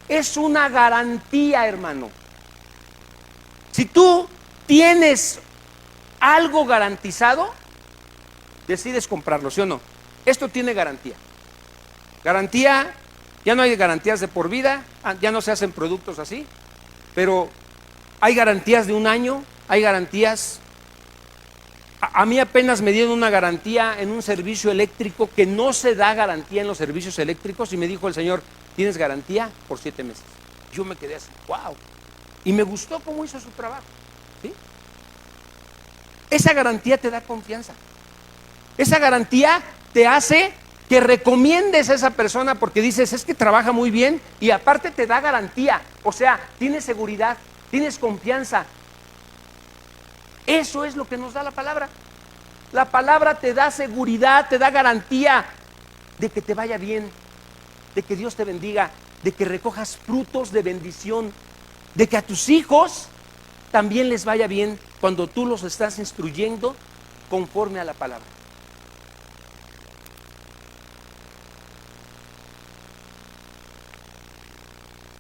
es una garantía, hermano. Si tú tienes algo garantizado, decides comprarlo, ¿sí o no? Esto tiene garantía. Garantía, ya no hay garantías de por vida, ya no se hacen productos así, pero hay garantías de un año, hay garantías. A mí apenas me dieron una garantía en un servicio eléctrico que no se da garantía en los servicios eléctricos, y me dijo el Señor: tienes garantía por 7 meses. Yo me quedé así, wow. Y me gustó cómo hizo su trabajo, ¿sí? Esa garantía te da confianza. Esa garantía te hace que recomiendes a esa persona porque dices: es que trabaja muy bien, y aparte te da garantía. O sea, tienes seguridad, tienes confianza. Eso es lo que nos da la palabra. La palabra te da seguridad, te da garantía de que te vaya bien, de que Dios te bendiga, de que recojas frutos de bendición, de que a tus hijos también les vaya bien cuando tú los estás instruyendo conforme a la palabra.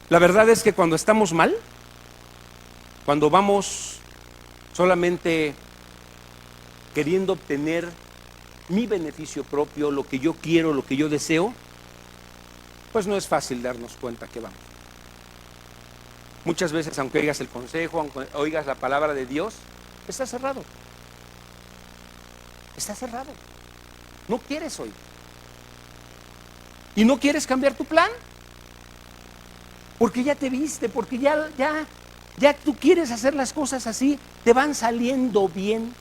La verdad es que cuando estamos mal, cuando vamos solamente queriendo obtener mi beneficio propio, lo que yo quiero, lo que yo deseo, pues no es fácil darnos cuenta que vamos. Muchas veces, aunque oigas el consejo, aunque oigas la palabra de Dios, está cerrado. Está cerrado. No quieres oír. ¿Y no quieres cambiar tu plan? Porque ya te viste, porque ya tú quieres hacer las cosas así, te van saliendo bien,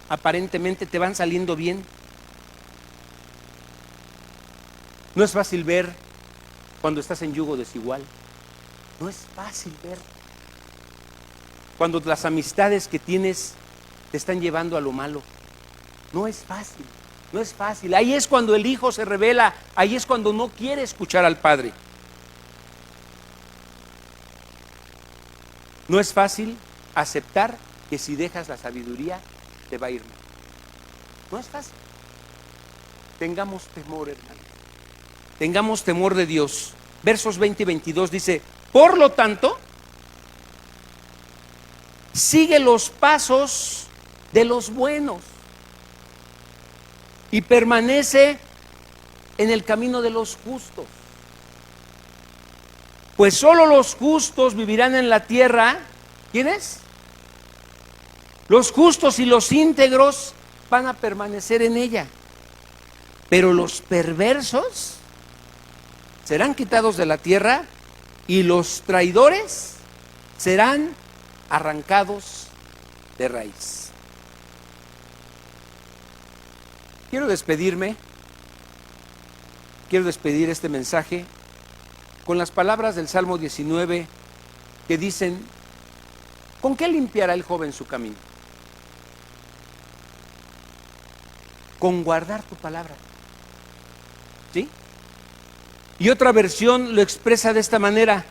aparentemente te van saliendo bien. No es fácil ver cuando estás en yugo desigual. No es fácil ver cuando las amistades que tienes te están llevando a lo malo. No es fácil, no es fácil. Ahí es cuando el hijo se rebela, ahí es cuando no quiere escuchar al padre. No es fácil aceptar que si dejas la sabiduría te va a ir mal. No es fácil. Tengamos temor, hermano. Tengamos temor de Dios. Versos 20 y 22 dice: por lo tanto, sigue los pasos de los buenos y permanece en el camino de los justos. Pues solo los justos vivirán en la tierra. ¿Quiénes? Los justos y los íntegros van a permanecer en ella. Pero los perversos serán quitados de la tierra y los traidores serán arrancados de raíz. Quiero despedir este mensaje con las palabras del Salmo 19 que dicen: ¿con qué limpiará el joven su camino? Con guardar tu palabra. ¿Sí? Y otra versión lo expresa de esta manera: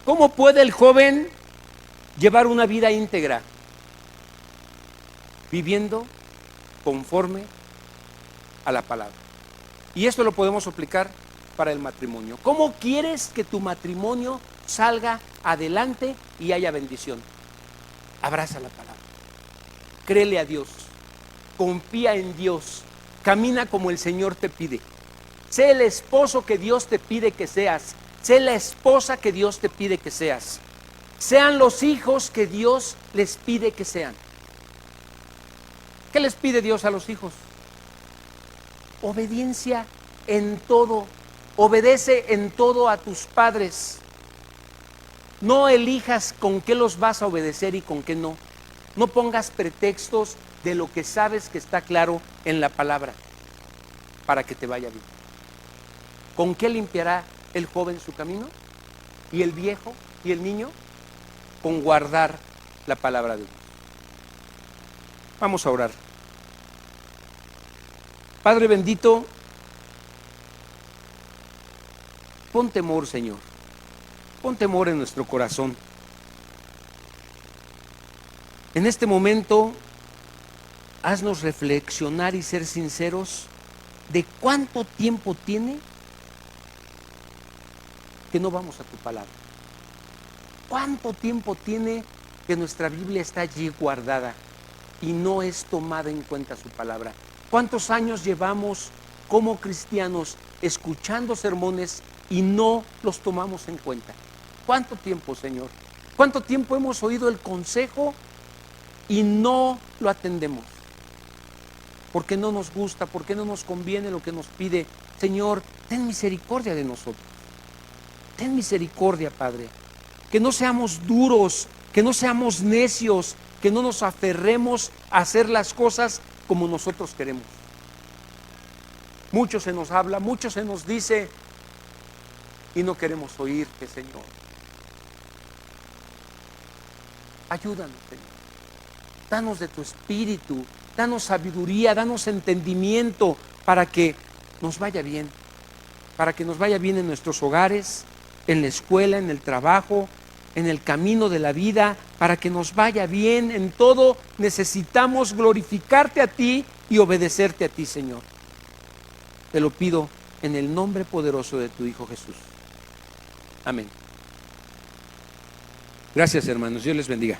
¿cómo puede el joven llevar una vida íntegra, viviendo conforme a la palabra. Y esto lo podemos aplicar para el matrimonio. ¿Cómo quieres que tu matrimonio salga adelante y haya bendición? Abraza la palabra, créele a Dios, confía en Dios, camina como el Señor te pide. Sé el esposo que Dios te pide que seas, sé la esposa que Dios te pide que seas, sean los hijos que Dios les pide que sean. ¿Qué les pide Dios a los hijos? Obediencia en todo. Obedece en todo a tus padres. No elijas con qué los vas a obedecer y con qué no. No pongas pretextos de lo que sabes que está claro en la palabra para que te vaya bien. ¿Con qué limpiará el joven su camino? ¿Y el viejo y el niño? Con guardar la palabra de Dios. Vamos a orar. Padre bendito, pon temor, Señor. Pon temor en nuestro corazón. En este momento, haznos reflexionar y ser sinceros de cuánto tiempo tiene que no vamos a tu palabra. ¿Cuánto tiempo tiene que nuestra Biblia está allí guardada y no es tomada en cuenta su palabra? ¿Cuántos años llevamos como cristianos escuchando sermones y no los tomamos en cuenta? ¿Cuánto tiempo, Señor? ¿Cuánto tiempo hemos oído el consejo y no lo atendemos? Porque no nos gusta, porque no nos conviene lo que nos pide. Señor, ten misericordia de nosotros. Ten misericordia, Padre. Que no seamos duros, que no seamos necios, que no nos aferremos a hacer las cosas como nosotros queremos. Mucho se nos habla, mucho se nos dice y no queremos oírte, Señor. Ayúdanos, Señor. Danos de tu espíritu, danos sabiduría, danos entendimiento para que nos vaya bien, para que nos vaya bien en nuestros hogares, en la escuela, en el trabajo, en el camino de la vida, para que nos vaya bien en todo. Necesitamos glorificarte a ti y obedecerte a ti, Señor. Te lo pido en el nombre poderoso de tu Hijo Jesús. Amén. Gracias, hermanos. Dios les bendiga.